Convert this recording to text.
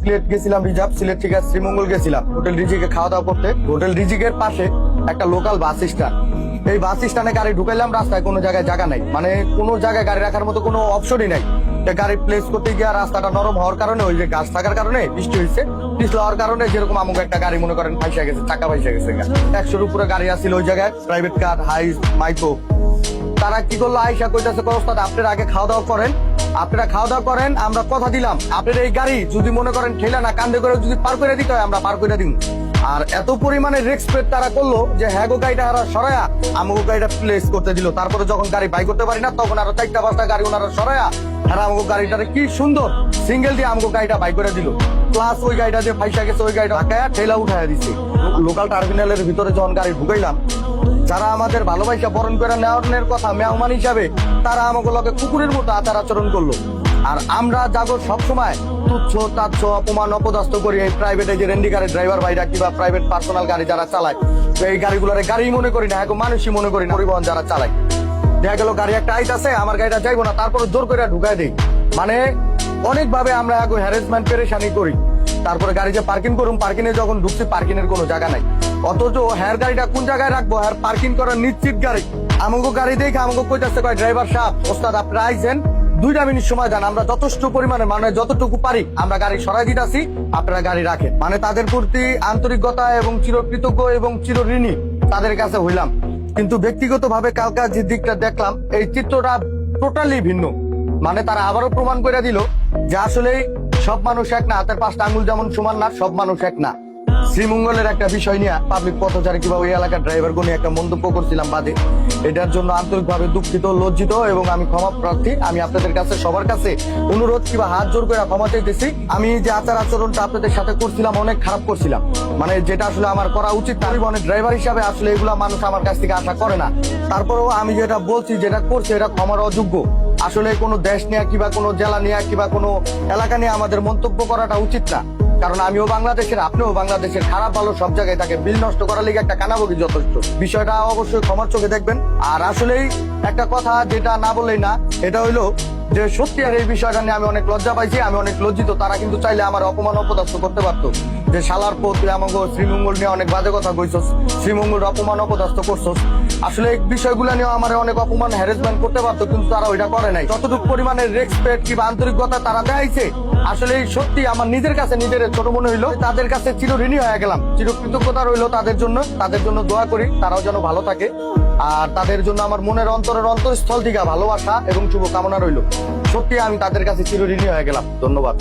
সিলেট গেছিলাম রিজার্ভ, সিলেট থেকে শ্রীমঙ্গল গেছিলাম হোটেল রিজিকে খাওয়া দাওয়া করতে। হোটেল রিজিকের পাশে একটা লোকাল বাস স্ট্যান্ড, এই বাস স্ট্যান্ডে গাড়ি ঢুকাইলাম, রাস্তায় কোনো জায়গায় জায়গা নাই, মানে কোনো জায়গায় গাড়ি রাখার মতো কোনো অপশনই নাই। গাড়ি প্লেস করতে গিয়ে রাস্তাটা নরম হওয়ার কারণে, ওই যে গাছ থাকার কারণে, বৃষ্টি হয়েছে, পিছলা হওয়ার কারণে যেরকম আমাকে একটা গাড়ি মনে করেন ফাইসা গেছে, চাকা ফাইসা গেছে। 100-র উপরে গাড়ি আসছিল ওই জায়গায়, প্রাইভেট কার, হাইস, মাইক্রো। তারা কি করলো, আইসা কইতাছে ওস্তাদ আপনারা আগে খাওয়া দাওয়া করেন, আপনারা খাওয়া দাওয়া করেন, আমরা কথা দিলাম আপনার এই গাড়ি যদি মনে করেন ঠেলা না কান্দে করে যদি পার করে দিতে হয় আমরা পার করে দিব। আর এত পরিমাণে রেসপেক্ট তারা করলো যে হ্যাঁ গো গাড়িটা হারা সরায়া আমাকে গাড়িটা প্লেস করতে দিল। তারপরে যখন গাড়ি বাই করতে পারি না তখন আরো 4-5টা গাড়ি ওনারা সরায়া হ্যাঁ আমাকে গাড়িটা কি সুন্দর সিঙ্গেল দিয়ে আমাকে গাড়িটা বাই করে দিল। প্লাস ওই গাড়িটা যে ফাইসা গেছে ওই গাড়িটা ঢাকায়া ঠেলা উঠাইয়া দিচ্ছে। লোকাল টার্মিনালের ভিতরে যখন গাড়ি ঢুকাইলাম, যারা আমাদের ভালোবাসা বরণ করে নেওয়ার কথা মেহমান হিসাবে, তারা আমাকে লগে কুকুরের মতো আচার আচরণ করলো। আর আমরা যাগো সবসময় তুচ্ছ তাচ্ছ অপমান অপদস্থ করি এই প্রাইভেট এই যে রেন্ডি গাড়ির ড্রাইভার ভাইরা কিংবা প্রাইভেট পার্সোনাল গাড়ি যারা চালায়, এই গাড়িগুলোরে গাড়ি মনে করি না, এখন মানুষই মনে করি না। পরিবহন যারা চালায়, দেখা গেল গাড়ি একটা আইতাছে, আমার গাড়িটা যাইবো না, তারপরে জোর করে ঢুকাই দিই। মানে অনেকভাবে আমরা এখন হ্যারাসমেন্ট পেরেশানি করি। তারপরে গাড়ি যে পার্কিং করুন, পার্কিং এ যখন ঢুকছি পার্কিং এর কোনো জায়গা নাই, অথচ হ্যার গাড়িটা কোন জায়গায় রাখবো, হ্যার পার্কিং করার নিশ্চিত গাড়ি। আমাকে গাড়ি দেখে আমাকে কইতাছে কয় ড্রাইভার সাহেব ওস্তাদ আপনারা আইছেন 2টা মিনিট সময় দেন, আমরা যথেষ্ট পরিমাণে মানে যতটুকু পারি আমরা গাড়ি সরাই দিতেছি, আপনারা গাড়ি রাখেন। মানে তাদের প্রতি আন্তরিকতা এবং চিরকৃতজ্ঞ এবং চিরঋণী তাদের কাছে হইলাম। কিন্তু ব্যক্তিগত ভাবে কালকা যে দিকটা দেখলাম, এই চিত্রটা টোটালি ভিন্ন। মানে তারা আবারও প্রমাণ করে দিল যে আসলে সব মানুষ এক না, হাতের 5টা আঙ্গুল যেমন সমান না, সব মানুষ এক না। শ্রীমঙ্গলের একটা বিষয় নিয়ে পাবলিক পথচারী কিংবা ওই এলাকার ড্রাইভার নিয়ে একটা মন্তব্য করছিলাম বাদে, এটার জন্য আন্তরিকভাবে দুঃখিত, লজ্জিত এবং আমি ক্ষমা প্রার্থী। আমি আপনাদের কাছে সবার কাছে অনুরোধ কিংবা হাত জোর করে ক্ষমা চাইতেছি। আমি যে আচার আচরণটা আপনাদের সাথে করছিলাম অনেক খারাপ করছিলাম, মানে যেটা আসলে আমার করা উচিত। পরিবহনের ড্রাইভার হিসাবে আসলে এগুলা মানুষ আমার কাছ থেকে আশা করে না। তারপরেও আমি যেটা বলছি, যেটা করছি, এটা ক্ষমার অযোগ্য। আসলে কোনো দেশ নিয়ে কিংবা কোনো জেলা নিয়ে কিংবা কোনো এলাকা নিয়ে আমাদের মন্তব্য করাটা উচিত না, কারণ আমিও বাংলাদেশের, আপনিও বাংলাদেশের, খারাপ ভালো সব জায়গায় থাকে। বিল নষ্ট করার লিগে একটা কানাবগি যথেষ্ট। বিষয়টা অবশ্যই ক্ষমার চোখে দেখবেন। আর আসলেই একটা কথা যেটা না বললেই না, এটা হইলো যে সত্যি আর এই বিষয়টা নিয়ে আমি অনেক লজ্জা পাইছি, আমি অনেক লজ্জিত। তারা কিন্তু চাইলে আমার অপমান অপদস্থ করতে পারতো, যে শালার পো তুই আমাকে শ্রীমঙ্গল নিয়ে অনেক বাজে কথা কইছস, শ্রীমঙ্গল অপমান অপদস্থ করছস। আসলে এই বিষয়গুলো নিয়ে আমার অনেক অপমান হ্যারাসমেন্ট করতে পারতো, কিন্তু তারা ওইটা করে নাই। যতটুকু পরিমাণে রেসপেক্ট কিংবা আন্তরিকতা তারা দেখাইছে, আসলে সত্যি আমার নিজের কাছে নিজের ছোট মনে হইলো। তাদের কাছে চিরঋণী হয়ে গেলাম, চিরকৃতজ্ঞতা রইলো তাদের জন্য। তাদের জন্য দোয়া করি তারাও যেন ভালো থাকে। আর তাদের জন্য আমার মনের অন্তরের অন্তঃস্থল থেকে ভালোবাসা এবং শুভকামনা রইলো। সত্যি আমি তাদের কাছে চিরঋণী হয়ে গেলাম। ধন্যবাদ।